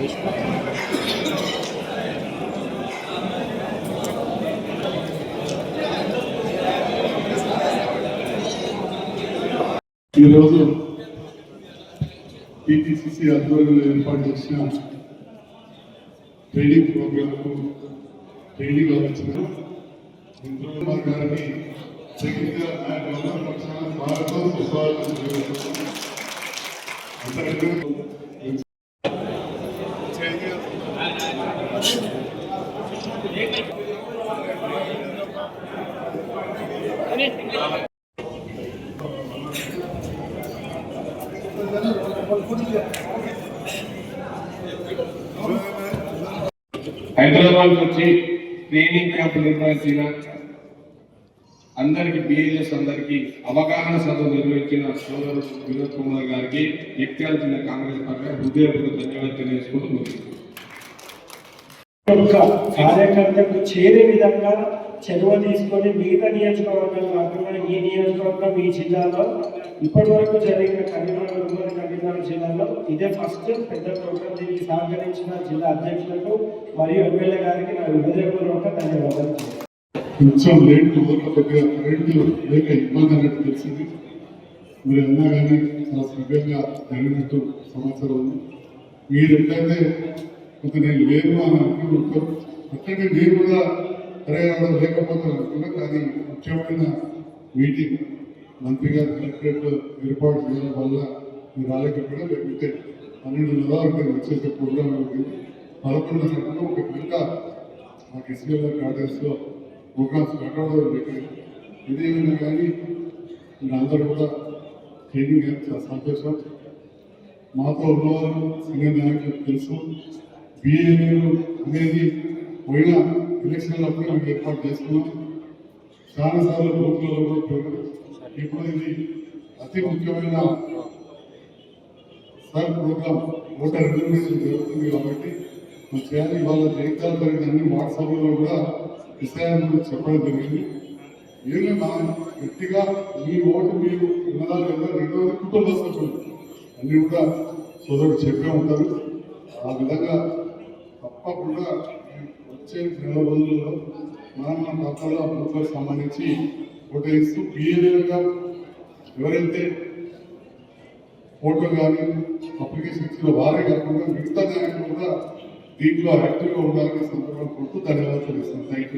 ఈరోజు టీపీసీసీ ఆధ్వర్యంలో ఏర్పాటు చేసిన ట్రైనింగ్ ప్రోగ్రాంకు ట్రైనింగ్ వచ్చిన ఇంద్రకుమార్ గారిని గవర్నర్ పక్షాన స్వాగతం సుస్వాగతం హైదరాబాద్ వచ్చి ట్రైనింగ్ క్యాంప్ నిర్వహించిన అందరికి బిఎల్ఎస్ అందరికి అవగాహన సభ నిర్వహించిన సోదరుడు వినోద్ కుమార్ గారికి ఎక్కాల్సిన కాంగ్రెస్ పార్టీ హృదయపూర్వక ధన్యవాదాలు తెలియజేసుకుంటూ కార్యకర్తకు చేరే విధంగా చొరవ తీసుకొని మిగతా నియోజకవర్గాలు కాకుండా ఈ నియోజకవర్గం ఈ జిల్లాలో ఇప్పటి వరకు జరిగిన కరీంనగర్ జిల్లాలో ఇదే ఫస్ట్ పెద్ద ప్రోగ్రాం. దీనికి సహకరించిన జిల్లా అధ్యక్షులకు మరియు ఎమ్మెల్యే గారికి నా హృదయపూర్వక ధన్యవాదాలు. కొంచెం లేట్ కొద్దిగా కరెంటు లేక ఇబ్బంది అన్నట్టు తెలిసింది. మీరు అన్నా కానీ చాలా సభ్యంగా జరిగినట్టు సమాచారం ఉంది. మీరు ఎట్లయితే కొంత నేను లేను అని అనుకుంటారు, అట్లనే నేను కూడా పర్యావరణం లేకపోతే అనుకున్నా. కానీ ముఖ్యమైన మీటింగ్ మంత్రి గారు కలెక్టరేట్ ఏర్పాటు చేయడం వల్ల మీరు రాలేకపోయినా, లేకపోతే 12:30 వరకు వచ్చేసే ప్రోగ్రాం ఉంటుంది. 11:30 ఒక గంట మాకు ఎస్బీఐ గార్డెన్స్లో ప్రోగ్రామ్స్ కట్టడం పెట్టింది. ఇదేమైనా కానీ మీరు అందరూ కూడా ట్రైనింగ్ చాలా సంతోషం. మాతో ఉన్నవారు సీనియర్ నాయకులకు తెలుసు. బిఏలు అనేది పోయిన ఎలక్షన్లప్పుడు మేము ఏర్పాటు చేసుకున్నాం. చాలాసార్లు బూత్లలో కూడా పోయినాం. ఇప్పుడు ఇది అతి ముఖ్యమైన సర్ ప్రోగ్రామ్ ఓటర్ రిజర్వేషన్ జరుగుతుంది కాబట్టి మనం చేయాలి. వాళ్ళ జైతాలు జరిగిన అన్ని వాట్సాప్లో కూడా విషయాల గురించి చెప్పడం జరిగింది. ఏదో మనం గట్టిగా మీ ఓటు మీరు ఉన్నదా లేదా రెండో కుటుంబ సభ్యులు అన్ని కూడా సోదరుడు చెప్పే ఉంటారు. ఆ విధంగా తప్పకుండా వచ్చే నెల రోజుల్లో మన ప్రాంతాల్లో ప్రభుత్వానికి సంబంధించి ఓటేస్తూ బిఏలుగా ఎవరైతే ఫోటో కానీ అప్లికేషన్ ఇచ్చిన వారే కాకుండా మిగతా నాయకులు కూడా దీంట్లో యాక్టివ్గా ఉండాలని సందర్భం కోరుతూ ధన్యవాదాలు తెలుస్తాను. Thank you.